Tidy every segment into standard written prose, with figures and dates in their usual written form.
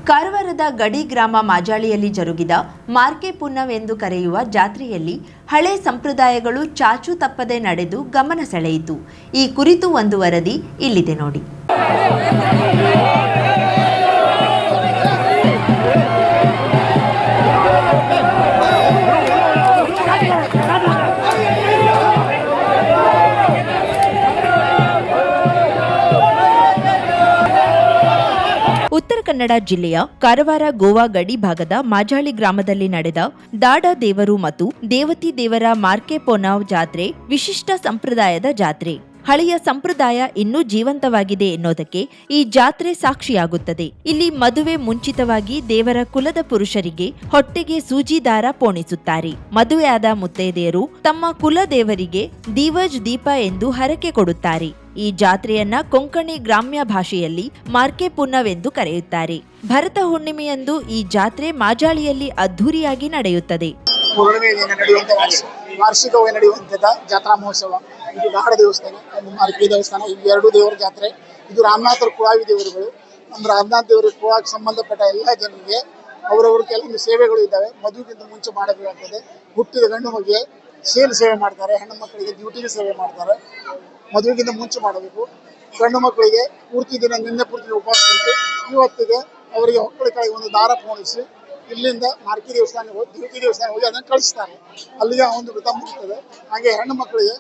ಕಾರವಾರದ ಗಡಿ ಗ್ರಾಮ ಮಾಜಾಳಿಯಲ್ಲಿ ಜರುಗಿದ ಮಾರ್ಕೆ ಪುನ್ನವ್ ಎಂದು ಕರೆಯುವ ಜಾತ್ರೆಯಲ್ಲಿ ಹಳೆ ಸಂಪ್ರದಾಯಗಳು ಚಾಚು ತಪ್ಪದೆ ನಡೆದು ಗಮನ ಸೆಳೆಯಿತು. ಈ ಕುರಿತು ಒಂದು ವರದಿ ಇಲ್ಲಿದೆ ನೋಡಿ. ಉತ್ತರ ಕನ್ನಡ ಜಿಲ್ಲೆಯ ಕಾರವಾರ ಗೋವಾ ಗಡಿ ಭಾಗದ ಮಾಜಾಳಿ ಗ್ರಾಮದಲ್ಲಿ ನಡೆದ ದಾಡ ದೇವರು ಮತ್ತು ದೇವತಿ ದೇವರ ಮಾರ್ಕೆ ಪುನ್ನವ್ ಜಾತ್ರೆ ವಿಶಿಷ್ಟ ಸಂಪ್ರದಾಯದ ಜಾತ್ರೆ. ಹಳೆಯ ಸಂಪ್ರದಾಯ ಇನ್ನೂ ಜೀವಂತವಾಗಿದೆ ಎನ್ನುವುದಕ್ಕೆ ಈ ಜಾತ್ರೆ ಸಾಕ್ಷಿಯಾಗುತ್ತದೆ. ಇಲ್ಲಿ ಮದುವೆ ಮುಂಚಿತವಾಗಿ ದೇವರ ಕುಲದ ಪುರುಷರಿಗೆ ಹೊಟ್ಟೆಗೆ ಸೂಜಿ ದಾರ ಪೋಣಿಸುತ್ತಾರೆ. ಮದುವೆಯಾದ ಮುತ್ತೈದೆಯರು ತಮ್ಮ ಕುಲ ದೇವರಿಗೆ ದೀವಜ್ ದೀಪ ಎಂದು ಹರಕೆ ಕೊಡುತ್ತಾರೆ. ಈ ಜಾತ್ರೆಯನ್ನ ಕೊಂಕಣಿ ಗ್ರಾಮ್ಯ ಭಾಷೆಯಲ್ಲಿ ಮಾರ್ಕೆ ಪುನ್ನವ್ ಎಂದು ಕರೆಯುತ್ತಾರೆ. ಭರತ ಹುಣ್ಣಿಮೆಯಂದು ಈ ಜಾತ್ರೆ ಮಾಜಾಳಿಯಲ್ಲಿ ಅದ್ಧೂರಿಯಾಗಿ ನಡೆಯುತ್ತದೆ. ವಾರ್ಷಿಕವಾಗಿ ನಡೆಯುವಂಥದ್ದು ಜಾತ್ರಾ ಮಹೋತ್ಸವ. ಇದು ದಾಡ ದೇವಸ್ಥಾನ, ಒಂದು ಮಾರ್ಕೆ ದೇವಸ್ಥಾನ. ಇಲ್ಲಿ ಎರಡು ದೇವರ ಜಾತ್ರೆ. ಇದು ರಾಮನಾಥರ ಕುಳಾವಿ ದೇವರುಗಳು. ನಮ್ಮ ರಾಮನಾಥ ದೇವರ ಕುಳಾಕ್ಕೆ ಸಂಬಂಧಪಟ್ಟ ಎಲ್ಲ ಜನರಿಗೆ ಅವರವರು ಕೆಲವೊಂದು ಸೇವೆಗಳು ಇದ್ದಾವೆ. ಮದುವೆಗಿಂತ ಮುಂಚೆ ಮಾಡಬೇಕಾಗ್ತದೆ. ಹುಟ್ಟಿದ ಗಂಡು ಮಗುವಿಗೆ ಸೇವೆ ಮಾಡ್ತಾರೆ, ಹೆಣ್ಣು ಮಕ್ಕಳಿಗೆ ಡ್ಯೂಟಿಗೆ ಸೇವೆ ಮಾಡ್ತಾರೆ. ಮದುವೆಗಿಂತ ಮುಂಚೆ ಮಾಡಬೇಕು. ಗಂಡು ಮಕ್ಕಳಿಗೆ ಪೂರ್ತಿ ದಿನ ನಿನ್ನೆ ಪೂರ್ತಿ ಉಪವಾಸ ಇಟ್ಟು ಇವತ್ತಿಗೆ ಅವರಿಗೆ ಹೊಕ್ಕಳ ಕೆಳಗೆ ಒಂದು ದಾರ ಪೋಣಿಸಿ ಇಲ್ಲಿಂದ ಮಾರ್ಕೆ ದೇವಸ್ಥಾನಕ್ಕೆ ಹೋಗಿ ದೇವತಿ ದೇವಸ್ಥಾನ ಹೋಗಿ ಅದನ್ನು ಕಳಿಸ್ತಾರೆ. ಅಲ್ಲಿಗೆ ಒಂದು ವೃತ ಮುಗಿಸ್ತದೆ. ಹಾಗೆ ಹೆಣ್ಣು ಮಕ್ಕಳಿಗೆ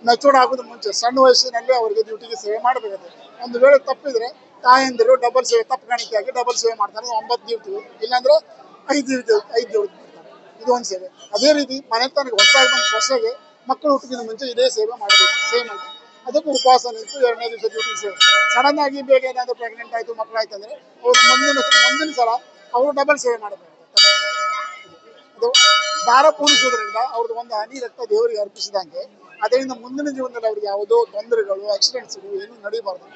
ಮೆಚೂರ್ಡ್ ಆಗೋದು ಮುಂಚೆ ಸಣ್ಣ ವಯಸ್ಸಿನಲ್ಲಿ ಅವರಿಗೆ ಡ್ಯೂಟಿಗೆ ಸೇವೆ ಮಾಡಬೇಕಾಗುತ್ತೆ. ಒಂದು ವೇಳೆ ತಪ್ಪಿದ್ರೆ ತಾಯಂದಿರು ಡಬಲ್ ಸೇವೆ, ತಪ್ಪು ಕಾಣಿಕೆಯಾಗಿ ಡಬಲ್ ಸೇವೆ ಮಾಡ್ತಾರೆ. 9 ಡ್ಯೂಟಿ, ಇಲ್ಲಾಂದ್ರೆ 5 ಡ್ಯೂಟಿ ಮಾಡ್ತಾರೆ. ಇದು ಒಂದು ಸೇವೆ. ಅದೇ ರೀತಿ ಮನೆತನಕ್ಕೆ ಹೊಸದಾಗಿ ಬಂದ ಸೊಸೆಗೆ ಮಕ್ಕಳು ಹುಟ್ಟಿದ ಮುಂಚೆ ಇದೇ ಸೇವೆ ಮಾಡಬೇಕು. ಸೇವೆ ಮಾಡಿ ಅದಕ್ಕೂ ಉಪವಾಸ ನಿಂತು 2ನೇ ದಿವಸ ಡ್ಯೂಟಿ ಸೇವೆ. ಸಡನ್ ಆಗಿ ಬೇಗ ಏನಾದರೂ ಪ್ರೆಗ್ನೆಂಟ್ ಆಯಿತು, ಮಕ್ಕಳಾಯ್ತು ಅಂದರೆ ಅವರು ಮುಂದಿನ ಸಲ ಅವರು ಡಬಲ್ ಸೇವೆ ಮಾಡಬೇಕು. ಅದು ದಾರ ಪೂಣಿಸೋದ್ರಿಂದ ಅವ್ರದ್ದು ಒಂದು ಹನಿ ರಕ್ತ ದೇವರಿಗೆ ಅರ್ಪಿಸಿದಂಗೆ ಅದರಿಂದ ಮುಂದಿನ ಜೀವನದಲ್ಲಿ ಅವರಿಗೆ ಯಾವುದೋ ತೊಂದರೆಗಳು, ಆಕ್ಸಿಡೆಂಟ್ಸ್ಗಳು ಏನು ನಡೆಯಬಾರದು.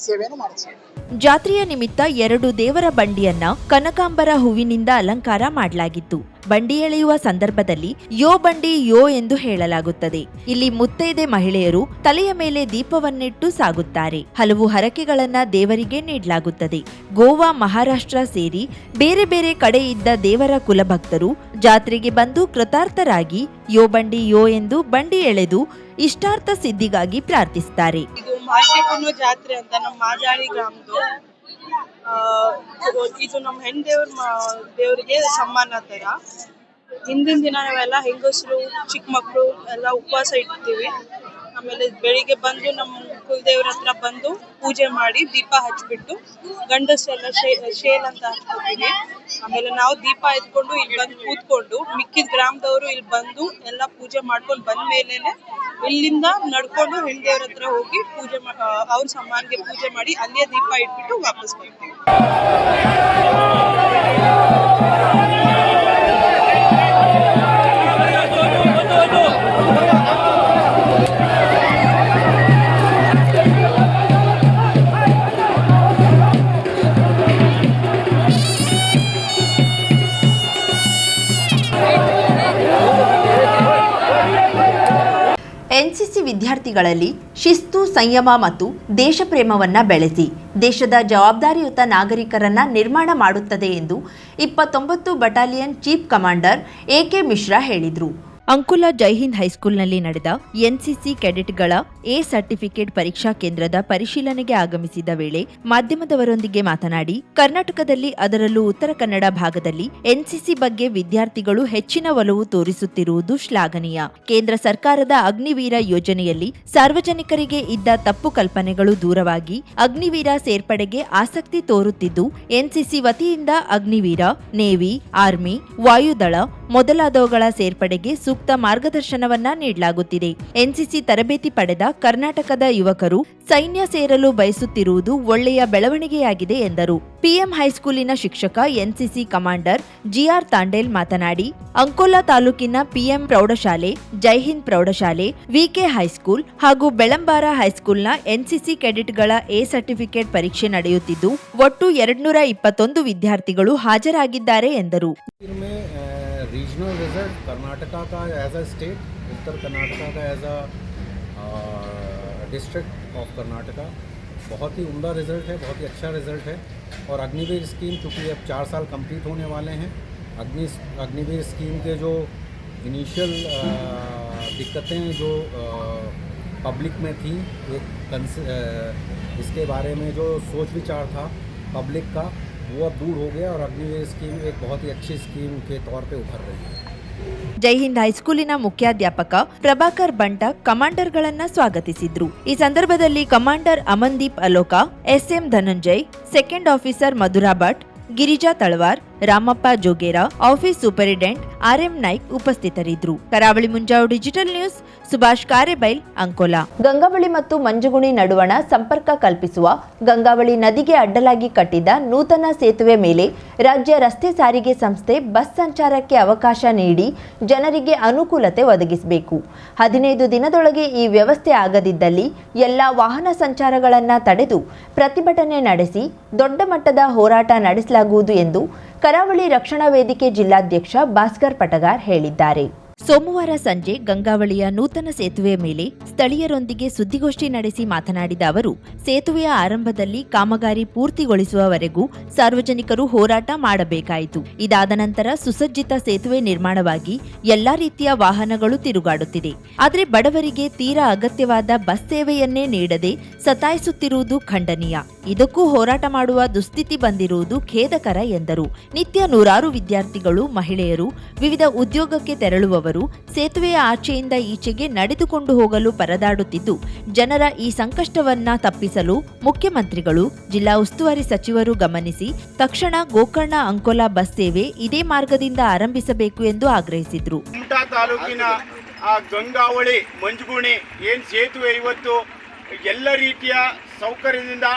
ಸೇವೆಯನ್ನು ಮಾಡಿಸ್ತಾರೆ. ಜಾತ್ರೆಯ ನಿಮಿತ್ತ 2 ದೇವರ ಬಂಡಿಯನ್ನ ಕನಕಾಂಬರ ಹೂವಿನಿಂದ ಅಲಂಕಾರ ಮಾಡಲಾಗಿತ್ತು. ಬಂಡಿ ಎಳೆಯುವ ಸಂದರ್ಭದಲ್ಲಿ ಯೋ ಬಂಡಿ ಯೋ ಎಂದು ಹೇಳಲಾಗುತ್ತದೆ. ಇಲ್ಲಿ ಮುತ್ತೈದೆ ಮಹಿಳೆಯರು ತಲೆಯ ಮೇಲೆ ದೀಪವನ್ನಿಟ್ಟು ಸಾಗುತ್ತಾರೆ. ಹಲವು ಹರಕೆಗಳನ್ನ ದೇವರಿಗೆ ನೀಡಲಾಗುತ್ತದೆ. ಗೋವಾ, ಮಹಾರಾಷ್ಟ್ರ ಸೇರಿ ಬೇರೆ ಬೇರೆ ಕಡೆ ಇದ್ದ ದೇವರ ಕುಲಭಕ್ತರು ಜಾತ್ರೆಗೆ ಬಂದು ಕೃತಾರ್ಥರಾಗಿ ಯೋ ಬಂಡಿ ಯೋ ಎಂದು ಬಂಡಿ ಎಳೆದು ಇಷ್ಟಾರ್ಥ ಸಿದ್ಧಿಗಾಗಿ ಪ್ರಾರ್ಥಿಸುತ್ತಾರೆ. ಇದು ಮಾರ್ಕೆ ಪುನ್ನವ್ ಜಾತ್ರೆ ಅಂತ ನಮ್ಮ ಮಾಜಾಳಿ ಗ್ರಾಮದ್ದು. ಇದು ನಮ್ಮ ಹೆಣ್ಣು ದೇವರಿಗೆ ಸಮ್ಮಾನ ತರ. ಹಿಂದಿನ ದಿನ ನಾವೆಲ್ಲ ಹೆಂಗಸರು, ಚಿಕ್ಕ ಮಕ್ಕಳು ಎಲ್ಲ ಉಪವಾಸ ಇಡ್ತೀವಿ. ಆಮೇಲೆ ಬೆಳಿಗ್ಗೆ ಬಂದು ನಮ್ಮ ಕುಲದೇವ್ರ ಹತ್ರ ಬಂದು ಪೂಜೆ ಮಾಡಿ ದೀಪ ಹಚ್ಬಿಟ್ಟು ಗಂಡಸರೆಲ್ಲ ಶೇಲ್ ಅಂತ ಹಚ್ಕೊತೀವಿ. ಆಮೇಲೆ ನಾವು ದೀಪ ಎತ್ಕೊಂಡು ಇಲ್ಲಿ ಬಂದು ಕೂತ್ಕೊಂಡು ಮಿಕ್ಕಿದ ಗ್ರಾಮದವರು ಇಲ್ಲಿ ಬಂದು ಎಲ್ಲ ಪೂಜೆ ಮಾಡ್ಕೊಂಡು ಬಂದ ಮೇಲೇನೆ ಇಲ್ಲಿಂದ ನಡ್ಕೊಂಡು ಹೆಣ್ದೇವ್ರ ಹತ್ರ ಹೋಗಿ ಪೂಜೆ ಅವ್ರ ಸಮ್ಮಾನ್ಗೆ ಪೂಜೆ ಮಾಡಿ ಅಲ್ಲೇ ದೀಪ ಇಟ್ಬಿಟ್ಟು ವಾಪಸ್ ಬರ್ತೀವಿ. ಎನ್ಸಿಸಿ ವಿದ್ಯಾರ್ಥಿಗಳಲ್ಲಿ ಶಿಸ್ತು, ಸಂಯಮ ಮತ್ತು ದೇಶಪ್ರೇಮವನ್ನು ಬೆಳೆಸಿ ದೇಶದ ಜವಾಬ್ದಾರಿಯುತ ನಾಗರಿಕರನ್ನ ನಿರ್ಮಾಣ ಮಾಡುತ್ತದೆ ಎಂದು 29 battalion chief commander A K Mishra ಹೇಳಿದರು. ಅಂಕುಲ ಜೈಹಿಂದ್ ಹೈಸ್ಕೂಲ್ನಲ್ಲಿ ನಡೆದ ಎನ್ಸಿಸಿ ಕೆಡೆಟ್ಗಳ ಎ ಸರ್ಟಿಫಿಕೇಟ್ ಪರೀಕ್ಷಾ ಕೇಂದ್ರದ ಪರಿಶೀಲನೆಗೆ ಆಗಮಿಸಿದ ವೇಳೆ ಮಾಧ್ಯಮದವರೊಂದಿಗೆ ಮಾತನಾಡಿ, ಕರ್ನಾಟಕದಲ್ಲಿ ಅದರಲ್ಲೂ ಉತ್ತರ ಕನ್ನಡ ಭಾಗದಲ್ಲಿ ಎನ್ಸಿಸಿ ಬಗ್ಗೆ ವಿದ್ಯಾರ್ಥಿಗಳು ಹೆಚ್ಚಿನ ಒಲವು ತೋರಿಸುತ್ತಿರುವುದು ಶ್ಲಾಘನೀಯ. ಕೇಂದ್ರ ಸರ್ಕಾರದ ಅಗ್ನಿವೀರ ಯೋಜನೆಯಲ್ಲಿ ಸಾರ್ವಜನಿಕರಿಗೆ ಇದ್ದ ತಪ್ಪು ಕಲ್ಪನೆಗಳು ದೂರವಾಗಿ ಅಗ್ನಿವೀರ ಸೇರ್ಪಡೆಗೆ ಆಸಕ್ತಿ ತೋರುತ್ತಿದ್ದು, ಎನ್ಸಿಸಿ ವತಿಯಿಂದ ಅಗ್ನಿವೀರ, ನೇವಿ, ಆರ್ಮಿ, ವಾಯುದಳ ಮೊದಲಾದವುಗಳ ಸೇರ್ಪಡೆಗೆ ಸೂಕ್ತ ಮಾರ್ಗದರ್ಶನವನ್ನ ನೀಡಲಾಗುತ್ತಿದೆ. ಎನ್ಸಿಸಿ ತರಬೇತಿ ಪಡೆದ ಕರ್ನಾಟಕದ ಯುವಕರು ಸೈನ್ಯ ಸೇರಲು ಬಯಸುತ್ತಿರುವುದು ಒಳ್ಳೆಯ ಬೆಳವಣಿಗೆಯಾಗಿದೆ ಎಂದರು. ಪಿಎಂ ಹೈಸ್ಕೂಲಿನ ಶಿಕ್ಷಕ ಎನ್ಸಿಸಿ ಕಮಾಂಡರ್ ಜಿಆರ್ ತಾಂಡೇಲ್ ಮಾತನಾಡಿ, ಅಂಕೋಲಾ ತಾಲೂಕಿನ ಪಿಎಂ ಪ್ರೌಢಶಾಲೆ, ಜೈಹಿಂದ್ ಪ್ರೌಢಶಾಲೆ, ವಿಕೆ ಹೈಸ್ಕೂಲ್ ಹಾಗೂ ಬೆಳಂಬಾರ ಹೈಸ್ಕೂಲ್ನ ಎನ್ಸಿಸಿ ಕೆಡೆಟ್ಗಳ ಎ ಸರ್ಟಿಫಿಕೇಟ್ ಪರೀಕ್ಷೆ ನಡೆಯುತ್ತಿದ್ದು ಒಟ್ಟು 221 ವಿದ್ಯಾರ್ಥಿಗಳು ಹಾಜರಾಗಿದ್ದಾರೆ ಎಂದರು. रीजनल रिजल्ट कर्नाटका का as a state, Uttar Karnataka का as a district of Karnataka, बहुत ही उम्दा रिज़ल्ट है, बहुत ही अच्छा रिज़ल्ट है। और अग्निवीर स्कीम चूँकि अब 4 साल कंप्लीट होने वाले हैं, अग्निवीर स्कीम के जो इनिशियल दिक्कतें जो पब्लिक में थी, इसके बारे में जो सोच विचार था पब्लिक का, वो अब दूर हो गया और अग्निवीर स्कीम एक बहुत ही अच्छी स्कीम के तौर पे उभर रही है। ಜೈ ಹಿಂದ್ ಹೈಸ್ಕೂಲಿನ ಮುಖ್ಯಾಧ್ಯಾಪಕ ಪ್ರಭಾಕರ್ ಬಂಟ ಕಮಾಂಡರ್ಗಳನ್ನ ಸ್ವಾಗತಿಸಿದ್ರು. ಈ ಸಂದರ್ಭದಲ್ಲಿ commander Amandeep Aloka, SM Dhananjay, second officer Madhura Bhat, Girija Talawar, Ramappa Jogera, office superintendent RM Naik ಉಪಸ್ಥಿತರಿದ್ದರು. Karavali Munjavu digital news, Subhash Karebail, Ankola. ಗಂಗಾವಳಿ ಮತ್ತು ಮಂಜುಗುಣಿ ನಡುವಣ ಸಂಪರ್ಕ ಕಲ್ಪಿಸುವ ಗಂಗಾವಳಿ ನದಿಗೆ ಅಡ್ಡಲಾಗಿ ಕಟ್ಟಿದ್ದ ನೂತನ ಸೇತುವೆ ಮೇಲೆ ರಾಜ್ಯ ರಸ್ತೆ ಸಾರಿಗೆ ಸಂಸ್ಥೆ ಬಸ್ ಸಂಚಾರಕ್ಕೆ ಅವಕಾಶ ನೀಡಿ ಜನರಿಗೆ ಅನುಕೂಲತೆ ಒದಗಿಸಬೇಕು. 15 ದಿನದೊಳಗೆ ಈ ವ್ಯವಸ್ಥೆ ಆಗದಿದ್ದಲ್ಲಿ ಎಲ್ಲ ವಾಹನ ಸಂಚಾರಗಳನ್ನು ತಡೆದು ಪ್ರತಿಭಟನೆ ನಡೆಸಿ ದೊಡ್ಡ ಮಟ್ಟದ ಹೋರಾಟ ನಡೆಸಲಾಗುವುದು ಎಂದು ಕರಾವಳಿ ರಕ್ಷಣಾ ವೇದಿಕೆ ಜಿಲ್ಲಾಧ್ಯಕ್ಷ ಭಾಸ್ಕರ್ ಪಟಗಾರ್ ಹೇಳಿದ್ದಾರೆ. ಸೋಮವಾರ ಸಂಜೆ ಗಂಗಾವಳಿಯ ನೂತನ ಸೇತುವೆಯ ಮೇಲೆ ಸ್ಥಳೀಯರೊಂದಿಗೆ ಸುದ್ದಿಗೋಷ್ಠಿ ನಡೆಸಿ ಮಾತನಾಡಿದ ಅವರು, ಸೇತುವೆಯ ಆರಂಭದಲ್ಲಿ ಕಾಮಗಾರಿ ಪೂರ್ತಿಗೊಳಿಸುವವರೆಗೂ ಸಾರ್ವಜನಿಕರು ಹೋರಾಟ ಮಾಡಬೇಕಾಯಿತು. ಇದಾದ ನಂತರ ಸುಸಜ್ಜಿತ ಸೇತುವೆ ನಿರ್ಮಾಣವಾಗಿ ಎಲ್ಲಾ ರೀತಿಯ ವಾಹನಗಳು ತಿರುಗಾಡುತ್ತಿದೆ. ಆದರೆ ಬಡವರಿಗೆ ತೀರಾ ಅಗತ್ಯವಾದ ಬಸ್ ಸೇವೆಯನ್ನೇ ನೀಡದೆ ಸತಾಯಿಸುತ್ತಿರುವುದು ಖಂಡನೀಯ. ಇದಕ್ಕೂ ಹೋರಾಟ ಮಾಡುವ ದುಸ್ಥಿತಿ ಬಂದಿರುವುದು ಖೇದಕರ ಎಂದರು. ನಿತ್ಯ ನೂರಾರು ವಿದ್ಯಾರ್ಥಿಗಳು, ಮಹಿಳೆಯರು, ವಿವಿಧ ಉದ್ಯೋಗಕ್ಕೆ ತೆರಳುವವರು ಸೇತುವೆಯ ಆಚೆಯಿಂದ ಈಚೆಗೆ ನಡೆದುಕೊಂಡು ಹೋಗಲು ಪರದಾಡುತ್ತಿದ್ದು, ಜನರ ಈ ಸಂಕಷ್ಟವನ್ನ ತಪ್ಪಿಸಲು ಮುಖ್ಯಮಂತ್ರಿಗಳು, ಜಿಲ್ಲಾ ಉಸ್ತುವಾರಿ ಸಚಿವರು ಗಮನಿಸಿ ತಕ್ಷಣ ಗೋಕರ್ಣ ಅಂಕೋಲಾ ಬಸ್ ಸೇವೆ ಇದೇ ಮಾರ್ಗದಿಂದ ಆರಂಭಿಸಬೇಕು ಎಂದು ಆಗ್ರಹಿಸಿದರು. ಕುಮಟಾ ತಾಲೂಕಿನ ಗಂಗಾವಳಿ ಮಂಜುಗುಣಿ ಏನು ಸೇತುವೆ ಇವತ್ತು ಎಲ್ಲ ರೀತಿಯ ಸೌಕರ್ಯದಿಂದ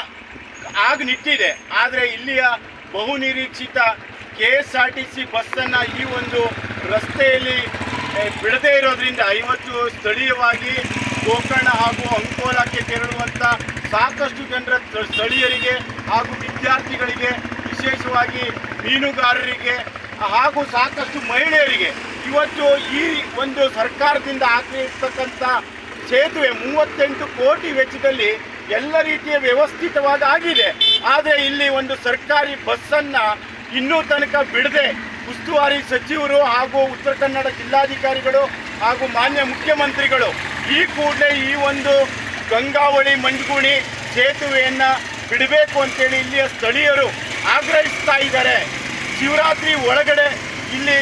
ಆಗ ನಿಂತಿದೆ. ಆದರೆ ಇಲ್ಲಿಯ ಬಹುನಿರೀಕ್ಷಿತ KSRTC ಬಸ್ಸನ್ನು ಈ ಒಂದು ರಸ್ತೆಯಲ್ಲಿ ಬಿಡದೇ ಇರೋದ್ರಿಂದ ಇವತ್ತು ಸ್ಥಳೀಯವಾಗಿ ಗೋಕರ್ಣ ಹಾಗೂ ಅಂಕೋಲಾಕ್ಕೆ ತೆರಳುವಂಥ ಸಾಕಷ್ಟು ಜನರ ಸ್ಥಳೀಯರಿಗೆ ಹಾಗೂ ವಿದ್ಯಾರ್ಥಿಗಳಿಗೆ, ವಿಶೇಷವಾಗಿ ಮೀನುಗಾರರಿಗೆ ಹಾಗೂ ಸಾಕಷ್ಟು ಮಹಿಳೆಯರಿಗೆ ಇವತ್ತು ಈ ಒಂದು ಸರ್ಕಾರದಿಂದ ಆಗ್ರಹಿಸ್ತಕ್ಕಂಥ ಸೇತುವೆ 38 ಕೋಟಿ ವೆಚ್ಚದಲ್ಲಿ ಎಲ್ಲ ರೀತಿಯ ವ್ಯವಸ್ಥಿತವಾದ ಆಗಿದೆ. ಆದರೆ ಇಲ್ಲಿ ಒಂದು ಸರ್ಕಾರಿ ಬಸ್ಸನ್ನು ಇನ್ನೂ ತನಕ ಬಿಡದೆ ಉಸ್ತುವಾರಿ ಸಚಿವರು ಹಾಗೂ ಉತ್ತರ ಕನ್ನಡ ಜಿಲ್ಲಾಧಿಕಾರಿಗಳು ಹಾಗೂ ಮಾನ್ಯ ಮುಖ್ಯಮಂತ್ರಿಗಳು ಈ ಕೂಡಲೇ ಈ ಒಂದು ಗಂಗಾವಳಿ ಮಂಜುಗುಣಿ ಸೇತುವೆಯನ್ನು ಬಿಡಬೇಕು ಅಂತೇಳಿ ಇಲ್ಲಿಯ ಸ್ಥಳೀಯರು ಆಗ್ರಹಿಸ್ತಾ ಇದ್ದಾರೆ. ಶಿವರಾತ್ರಿ ಒಳಗಡೆ ಇಲ್ಲಿ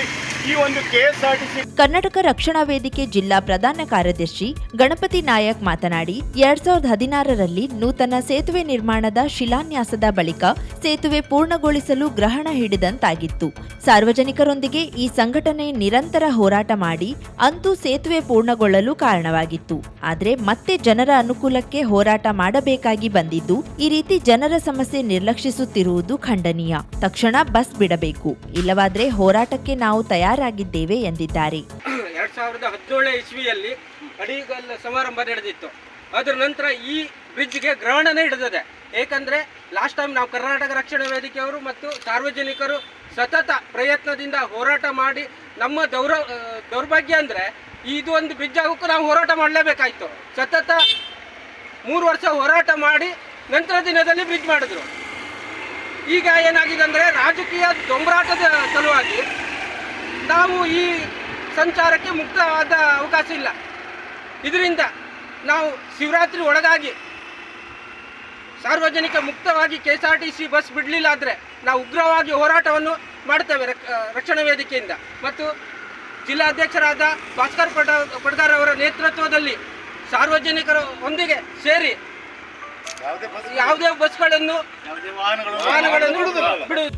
ಈ ಒಂದು KSRTC. ಕರ್ನಾಟಕ ರಕ್ಷಣಾ ವೇದಿಕೆ ಜಿಲ್ಲಾ ಪ್ರಧಾನ ಕಾರ್ಯದರ್ಶಿ ಗಣಪತಿ ನಾಯಕ್ ಮಾತನಾಡಿ, 2016ರಲ್ಲಿ ನೂತನ ಸೇತುವೆ ನಿರ್ಮಾಣದ ಶಿಲಾನ್ಯಾಸದ ಬಳಿಕ ಸೇತುವೆ ಪೂರ್ಣಗೊಳಿಸಲು ಗ್ರಹಣ ಹಿಡಿದಂತಾಗಿತ್ತು. ಸಾರ್ವಜನಿಕರೊಂದಿಗೆ ಈ ಸಂಘಟನೆ ನಿರಂತರ ಹೋರಾಟ ಮಾಡಿ ಅಂತೂ ಸೇತುವೆ ಪೂರ್ಣಗೊಳ್ಳಲು ಕಾರಣವಾಗಿತ್ತು. ಆದರೆ ಮತ್ತೆ ಜನರ ಅನುಕೂಲಕ್ಕೆ ಹೋರಾಟ ಮಾಡಬೇಕಾಗಿ ಬಂದಿದ್ದು, ಈ ರೀತಿ ಜನರ ಸಮಸ್ಯೆ ನಿರ್ಲಕ್ಷಿಸುತ್ತಿರುವುದು ಖಂಡನೀಯ. ತಕ್ಷಣ ಬಸ್ ಬಿಡಬೇಕು, ಇಲ್ಲವಾದ್ರೆ ಹೋರಾಟಕ್ಕೆ ನಾವು ತಯಾರಾಗಿದ್ದೇವೆ ಎಂದಿದ್ದಾರೆ. 2017 ಇಸ್ವಿಯಲ್ಲಿ ಅಡಿಗಲ್ಲು ಸಮಾರಂಭ ನಡೆದಿತ್ತು. ಅದರ ನಂತರ ಈ ಬ್ರಿಡ್ಜ್ಗೆ ಗ್ರಹಣನೇ ಹಿಡಿದಿದೆ. ಏಕೆಂದರೆ ಲಾಸ್ಟ್ ಟೈಮ್ ನಾವು ಕರ್ನಾಟಕ ರಕ್ಷಣಾ ವೇದಿಕೆಯವರು ಮತ್ತು ಸಾರ್ವಜನಿಕರು ಸತತ ಪ್ರಯತ್ನದಿಂದ ಹೋರಾಟ ಮಾಡಿ ನಮ್ಮ ದೌರ್ಭಾಗ್ಯ ಅಂದರೆ ಇದು ಒಂದು ಬ್ರಿಡ್ಜ್ ಆಗೋಕ್ಕೂ ನಾವು ಹೋರಾಟ ಮಾಡಲೇಬೇಕಾಯಿತು. ಸತತ 3 ವರ್ಷ ಹೋರಾಟ ಮಾಡಿ ನಂತರ ದಿನದಲ್ಲಿ ಬ್ರಿಡ್ಜ್ ಮಾಡಿದ್ರು. ಈಗ ಏನಾಗಿದೆ ಅಂದರೆ ರಾಜಕೀಯ ದೊಂಬರಾಟದ ಸಲುವಾಗಿ ನಾವು ಈ ಸಂಚಾರಕ್ಕೆ ಮುಕ್ತವಾದ ಅವಕಾಶ ಇಲ್ಲ. ಇದರಿಂದ ನಾವು ಶಿವರಾತ್ರಿ ಒಳಗಾಗಿ ಸಾರ್ವಜನಿಕ ಮುಕ್ತವಾಗಿ KSRTC ಬಸ್ ಬಿಡಲಿಲ್ಲ ಆದರೆ ನಾವು ಉಗ್ರವಾಗಿ ಹೋರಾಟವನ್ನು ಮಾಡ್ತೇವೆ ರಕ್ಷಣಾ ವೇದಿಕೆಯಿಂದ. ಮತ್ತು ಜಿಲ್ಲಾಧ್ಯಕ್ಷರಾದ ಭಾಸ್ಕರ್ ಪಟಗಾರ್ ಅವರ ನೇತೃತ್ವದಲ್ಲಿ ಸಾರ್ವಜನಿಕರ ಒಂದಿಗೆ ಸೇರಿ ಯಾವುದೇ ಬಸ್ಗಳನ್ನು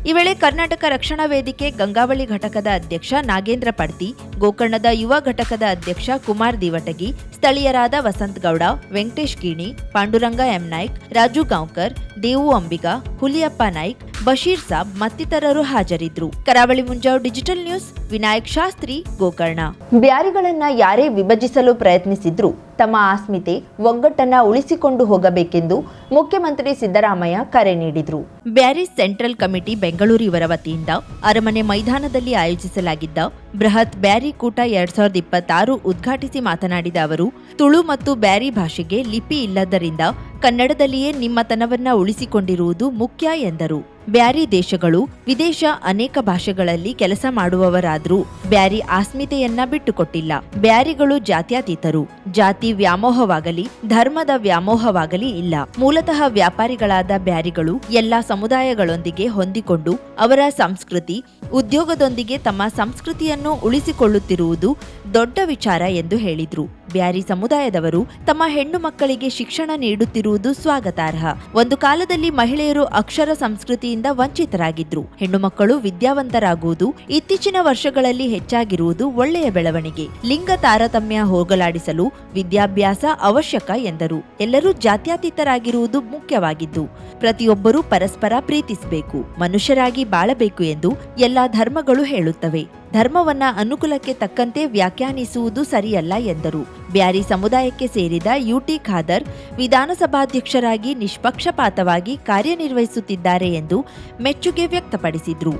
ಈ ವೇಳೆ ಕರ್ನಾಟಕ ರಕ್ಷಣಾ ವೇದಿಕೆ ಗಂಗಾವಳಿ ಘಟಕದ ಅಧ್ಯಕ್ಷ ನಾಗೇಂದ್ರ ಪಡ್ತಿ, ಗೋಕರ್ಣದ ಯುವ ಘಟಕದ ಅಧ್ಯಕ್ಷ ಕುಮಾರ್ ದಿವಟಗಿ, ಸ್ಥಳೀಯರಾದ ವಸಂತ್ ಗೌಡ, ವೆಂಕಟೇಶ್ ಗಿಣಿ, ಪಾಂಡುರಂಗ ಎಂ ನಾಯ್ಕ್, ರಾಜು ಗಾಂವ್ಕರ್, ದೇವು ಅಂಬಿಗ, ಹುಲಿಯಪ್ಪ ನಾಯ್ಕ್, ಬಶೀರ್ ಸಾಬ್ ಮತ್ತಿತರರು ಹಾಜರಿದ್ದರು. ಕರಾವಳಿ ಮುಂಜಾವು ಡಿಜಿಟಲ್ ನ್ಯೂಸ್, ವಿನಾಯಕ್ ಶಾಸ್ತ್ರಿ, ಗೋಕರ್ಣ. ಬ್ಯಾರಿಗಳನ್ನ ಯಾರೇ ವಿಭಜಿಸಲು ಪ್ರಯತ್ನಿಸಿದ್ರು ತಮ್ಮ ಅಸ್ಮಿತೆ ಒಗ್ಗಟ್ಟನ್ನ ಉಳಿಸಿಕೊಂಡು ಹೋಗಬೇಕೆಂದು ಮುಖ್ಯಮಂತ್ರಿ ಸಿದ್ದರಾಮಯ್ಯ ಕರೆ ನೀಡಿದರು. ಬ್ಯಾರಿಸ್ ಸೆಂಟ್ರಲ್ ಕಮಿಟಿ ಬೆಂಗಳೂರು ಇವರ ವತಿಯಿಂದ ಅರಮನೆ ಮೈದಾನದಲ್ಲಿ ಆಯೋಜಿಸಲಾಗಿದ್ದ ಬೃಹತ್ ಬ್ಯಾರಿ ಕೂಟ 2026 ಉದ್ಘಾಟಿಸಿ ಮಾತನಾಡಿದ ಅವರು, ತುಳು ಮತ್ತು ಬ್ಯಾರಿ ಭಾಷೆಗೆ ಲಿಪಿ ಇಲ್ಲದರಿಂದ ಕನ್ನಡದಲ್ಲಿಯೇ ನಿಮ್ಮತನವನ್ನ ಉಳಿಸಿಕೊಂಡಿರುವುದು ಮುಖ್ಯ ಎಂದರು. ಬ್ಯಾರಿ ದೇಶಗಳು ವಿದೇಶ ಅನೇಕ ಭಾಷೆಗಳಲ್ಲಿ ಕೆಲಸ ಮಾಡುವವರಾದರೂ ಬ್ಯಾರಿ ಅಸ್ಮಿತೆಯನ್ನ ಬಿಟ್ಟುಕೊಟ್ಟಿಲ್ಲ. ಬ್ಯಾರಿಗಳು ಜಾತ್ಯತೀತರು. ಜಾತಿ ವ್ಯಾಮೋಹವಾಗಲಿ ಧರ್ಮದ ವ್ಯಾಮೋಹವಾಗಲಿ ಇಲ್ಲ. ಮೂಲತಃ ವ್ಯಾಪಾರಿಗಳಾದ ಬ್ಯಾರಿಗಳು ಎಲ್ಲಾ ಸಮುದಾಯಗಳೊಂದಿಗೆ ಹೊಂದಿಕೊಂಡು ಅವರ ಸಂಸ್ಕೃತಿ ಉದ್ಯೋಗದೊಂದಿಗೆ ತಮ್ಮ ಸಂಸ್ಕೃತಿಯನ್ನು ಉಳಿಸಿಕೊಳ್ಳುತ್ತಿರುವುದು ದೊಡ್ಡ ವಿಚಾರ ಎಂದು ಹೇಳಿದ್ರು. ಬ್ಯಾರಿ ಸಮುದಾಯದವರು ತಮ್ಮ ಹೆಣ್ಣು ಮಕ್ಕಳಿಗೆ ಶಿಕ್ಷಣ ನೀಡುತ್ತಿರುವುದು ಸ್ವಾಗತಾರ್ಹ. ಒಂದು ಕಾಲದಲ್ಲಿ ಮಹಿಳೆಯರು ಅಕ್ಷರ ಸಂಸ್ಕೃತಿಯಿಂದ ವಂಚಿತರಾಗಿದ್ರು. ಹೆಣ್ಣು ಮಕ್ಕಳು ವಿದ್ಯಾವಂತರಾಗುವುದು ಇತ್ತೀಚಿನ ವರ್ಷಗಳಲ್ಲಿ ಹೆಚ್ಚಾಗಿರುವುದು ಒಳ್ಳೆಯ ಬೆಳವಣಿಗೆ. ಲಿಂಗ ತಾರತಮ್ಯ ಹೋಗಲಾಡಿಸಲು ವಿದ್ಯಾಭ್ಯಾಸ ಅವಶ್ಯಕ ಎಂದರು. ಎಲ್ಲರೂ ಜಾತ್ಯತೀತರಾಗಿರುವುದು ಮುಖ್ಯವಾಗಿದ್ದು ಪ್ರತಿಯೊಬ್ಬರೂ ಪರಸ್ಪರ ಪ್ರೀತಿಸಬೇಕು, ಮನುಷ್ಯರಾಗಿ ಬಾಳಬೇಕು ಎಂದು ಎಲ್ಲಾ ಧರ್ಮಗಳು ಹೇಳುತ್ತವೆ. ಧರ್ಮವನ್ನ ಅನುಕೂಲಕ್ಕೆ ತಕ್ಕಂತೆ ವ್ಯಾಖ್ಯಾನಿಸುವುದು ಸರಿಯಲ್ಲ ಎಂದರು. ಬ್ಯಾರಿ ಸಮುದಾಯಕ್ಕೆ ಸೇರಿದ ಯುಟಿ ಖಾದರ್ ವಿಧಾನಸಭಾಧ್ಯಕ್ಷರಾಗಿ ನಿಷ್ಪಕ್ಷಪಾತವಾಗಿ ಕಾರ್ಯನಿರ್ವಹಿಸುತ್ತಿದ್ದಾರೆ ಎಂದು ಮೆಚ್ಚುಗೆ ವ್ಯಕ್ತಪಡಿಸಿದ್ರು.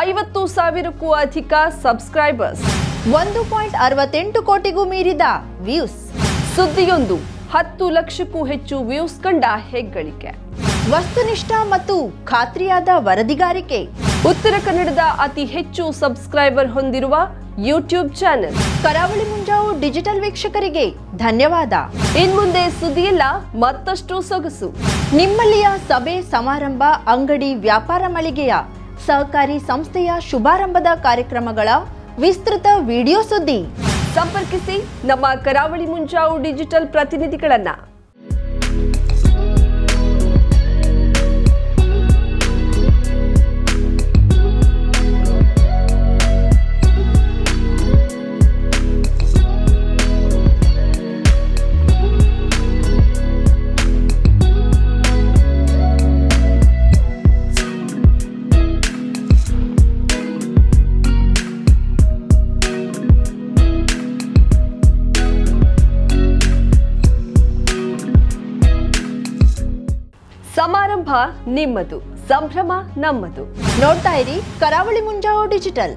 50,000ಕ್ಕೂ ಅಧಿಕ ಸಬ್ಸ್ಕ್ರೈಬರ್ಸ್, 1.68 ಕೋಟಿಗೂ ಮೀರಿದ ವ್ಯೂಸ್, ಸುದ್ದಿಯೊಂದು 10 ಲಕ್ಷಕ್ಕೂ ಹೆಚ್ಚು ವ್ಯೂಸ್ ಕಂಡ ಹೆಗ್ಗಳಿಕೆ, ವಸ್ತುನಿಷ್ಠ ಮತ್ತು ಖಾತ್ರಿಯಾದ ವರದಿಗಾರಿಕೆ, ಉತ್ತರ ಕನ್ನಡದ ಅತಿ ಹೆಚ್ಚು ಸಬ್ಸ್ಕ್ರೈಬರ್ ಹೊಂದಿರುವ ಯೂಟ್ಯೂಬ್ ಚಾನೆಲ್. ಕರಾವಳಿ ಮುಂಜಾವು ಡಿಜಿಟಲ್ ವೀಕ್ಷಕರಿಗೆ ಧನ್ಯವಾದ. ಇನ್ಮುಂದೆ ಸುದ್ದಿಯಲ್ಲ ಮತ್ತಷ್ಟು ಸೊಗಸು. ನಿಮ್ಮಲ್ಲಿಯ ಸಭೆ ಸಮಾರಂಭ, ಅಂಗಡಿ, ವ್ಯಾಪಾರ ಮಳಿಗೆಯ ಸಹಕಾರಿ ಸಂಸ್ಥೆಯ ಶುಭಾರಂಭದ ಕಾರ್ಯಕ್ರಮಗಳ ವಿಸ್ತೃತ ವಿಡಿಯೋ ಸುದ್ದಿ ಸಂಪರ್ಕಿಸಿ ನಮ್ಮ ಕರಾವಳಿ ಮುಂಜಾವು ಡಿಜಿಟಲ್ ಪ್ರತಿನಿಧಿಗಳನ್ನ. ಸಮಾರಂಭ ನಿಮ್ಮದು, ಸಂಭ್ರಮ ನಮ್ಮದು. ನೋಡ್ತಾ ಇರಿ ಕರಾವಳಿ ಮುಂಜಾವು ಡಿಜಿಟಲ್.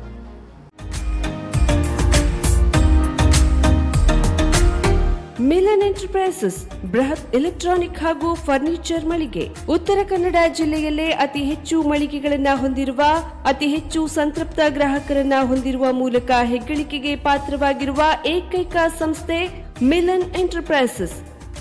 ಮಿಲನ್ ಎಂಟರ್ಪ್ರೈಸಸ್ ಬೃಹತ್ ಎಲೆಕ್ಟ್ರಾನಿಕ್ ಹಾಗೂ ಫರ್ನಿಚರ್ ಮಳಿಗೆ. ಉತ್ತರ ಕನ್ನಡ ಜಿಲ್ಲೆಯಲ್ಲೇ ಅತಿ ಹೆಚ್ಚು ಮಳಿಗೆಗಳನ್ನ ಹೊಂದಿರುವ, ಅತಿ ಹೆಚ್ಚು ಸಂತೃಪ್ತ ಗ್ರಾಹಕರನ್ನ ಹೊಂದಿರುವ ಮೂಲಕ ಹೆಗ್ಗಳಿಕೆಗೆ ಪಾತ್ರವಾಗಿರುವ ಏಕೈಕ ಸಂಸ್ಥೆ ಮಿಲನ್ ಎಂಟರ್ಪ್ರೈಸಸ್.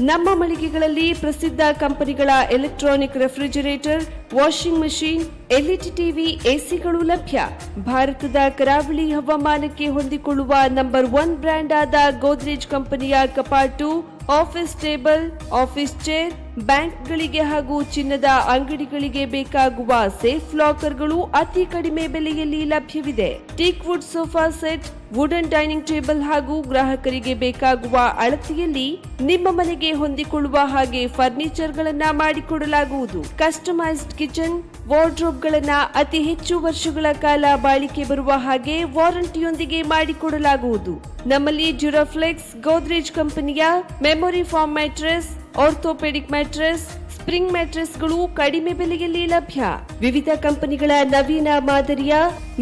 ನಮ್ಮ ಮಳಿಗೆಗಳಲ್ಲಿ ಪ್ರಸಿದ್ಧ ಕಂಪನಿಗಳ electronic refrigerator, washing machine, LED TV, ಎಸಿಗಳು ಲಭ್ಯ. ಭಾರತದ ಕರಾವಳಿ ಹವಾಮಾನಕ್ಕೆ ಹೊಂದಿಕೊಳ್ಳುವ ನಂಬರ್ 1 ಬ್ರ್ಯಾಂಡ್ ಆದ ಗೋದ್ರೇಜ್ ಕಂಪನಿಯ ಕಪಾಟು, ಆಫೀಸ್ ಟೇಬಲ್, ಆಫೀಸ್ ಚೇರ್, ಬ್ಯಾಂಕ್ಗಳಿಗೆ ಹಾಗೂ ಚಿನ್ನದ ಅಂಗಡಿಗಳಿಗೆ ಬೇಕಾಗುವ ಸೇಫ್ ಲಾಕರ್ಗಳು ಅತಿ ಕಡಿಮೆ ಬೆಲೆಯಲ್ಲಿ ಲಭ್ಯವಿದೆ. Teak wood sofa set, wooden dining table ಹಾಗೂ ಗ್ರಾಹಕರಿಗೆ ಬೇಕಾಗುವ ಅಳತೆಯಲ್ಲಿ ನಿಮ್ಮ ಮನೆಗೆ ಹೊಂದಿಕೊಳ್ಳುವ ಹಾಗೆ ಫರ್ನಿಚರ್ ಗಳನ್ನ ಮಾಡಿಕೊಡಲಾಗುವುದು. ಕಸ್ಟಮೈಸ್ಡ್ ಕಿಚನ್, ವಾರ್ಡ್ರೋಬ್ ಗಳನ್ನ ಅತಿ ಹೆಚ್ಚು ವರ್ಷಗಳ ಕಾಲ ಬಾಳಿಕೆ ಬರುವ ಹಾಗೆ ವಾರಂಟಿಯೊಂದಿಗೆ ಮಾಡಿಕೊಡಲಾಗುವುದು. ನಮ್ಮಲ್ಲಿ ಡ್ಯೂರಾಫ್ಲೆಕ್ಸ್, ಗೋದ್ರೇಜ್ ಕಂಪನಿಯ memory foam mattress, orthopaedic mattress, spring ಮ್ಯಾಟ್ರೆಸ್ಗಳು ಕಡಿಮೆ ಬೆಲೆಯಲ್ಲಿ ಲಭ್ಯ. ವಿವಿಧ ಕಂಪನಿಗಳ ನವೀನ ಮಾದರಿಯ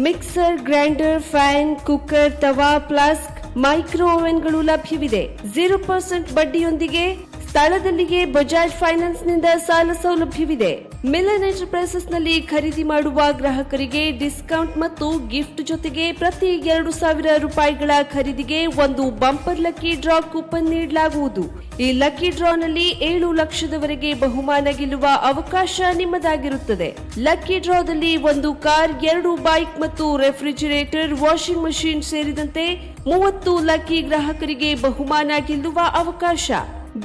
ಮಿಕ್ಸರ್, ಗ್ರೈಂಡರ್, ಫ್ಯಾನ್, ಕುಕ್ಕರ್, ತವಾ, ಫ್ಲಾಸ್ಕ್, ಮೈಕ್ರೋ ಓವೆನ್ಗಳು ಲಭ್ಯವಿದೆ. 0% ಬಡ್ಡಿಯೊಂದಿಗೆ ಸ್ಥಳದಲ್ಲಿಯೇ ಬಜಾಜ್ ಫೈನಾನ್ಸ್ ನಿಂದ ಸಾಲ ಸೌಲಭ್ಯವಿದೆ. ಮಿಲನ್ ಎಂಟರ್ಪ್ರೈಸಸ್ ನಲ್ಲಿ ಖರೀದಿ ಮಾಡುವ ಗ್ರಾಹಕರಿಗೆ ಡಿಸ್ಕೌಂಟ್ ಮತ್ತು ಗಿಫ್ಟ್ ಜೊತೆಗೆ ಪ್ರತಿ 2,000 ರೂಪಾಯಿಗಳ ಖರೀದಿಗೆ ಒಂದು ಬಂಪರ್ ಲಕ್ಕಿ ಡ್ರಾ ಕೂಪನ್ ನೀಡಲಾಗುವುದು. ಈ ಲಕ್ಕಿ ಡ್ರಾ ನಲ್ಲಿ 7 ಲಕ್ಷದವರೆಗೆ ಬಹುಮಾನ ಗೆಲ್ಲುವ ಅವಕಾಶ ನಿಮ್ಮದಾಗಿರುತ್ತದೆ. ಲಕ್ಕಿ ಡ್ರಾದಲ್ಲಿ 1 ಕಾರ್, 2 ಬೈಕ್ ಮತ್ತು ರೆಫ್ರಿಜರೇಟರ್, ವಾಷಿಂಗ್ ಮಷೀನ್ ಸೇರಿದಂತೆ 30 ಲಕ್ಕಿ ಗ್ರಾಹಕರಿಗೆ ಬಹುಮಾನ ಗೆಲ್ಲುವ ಅವಕಾಶ.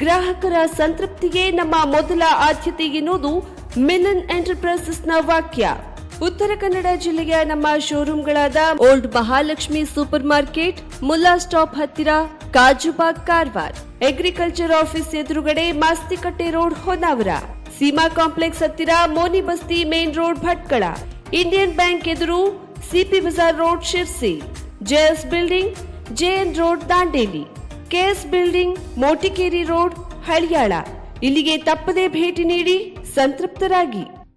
ಗ್ರಾಹಕರ ಸಂತೃಪ್ತಿಗೆ ನಮ್ಮ ಮೊದಲ ಆದ್ಯತೆ ಎನ್ನುವುದು ಮಿಲನ್ ಎಂಟರ್ಪ್ರೈಸಸ್ ನ ವಾಕ್ಯ. ಉತ್ತರ ಕನ್ನಡ ಜಿಲ್ಲೆಯ ನಮ್ಮ ಶೋರೂಮ್ಗಳಾದ old Mahalakshmi super market, Mulla stop ಹತ್ತಿರ, ಕಾಜುಬಾಗ್ ಕಾರವಾರ, ಅಗ್ರಿಕಲ್ಚರ್ ಆಫೀಸ್ ಎದುರುಗಡೆ ಮಾಸ್ತಿಕಟ್ಟೆ ರೋಡ್ ಹೊನ್ನಾವರ, ಸೀಮಾ ಕಾಂಪ್ಲೆಕ್ಸ್ ಹತ್ತಿರ Moni Basti main road Bhatkal, Indian bank ಎದುರು CP Bazar road Sirsi, JS building, JN road Dandeli. KS building, Motikeri road, Haliyal. ಇಲ್ಲಿಗೆ ತಪ್ಪದೇ ಭೇಟಿ ನೀಡಿ ಸಂತೃಪ್ತರಾಗಿ.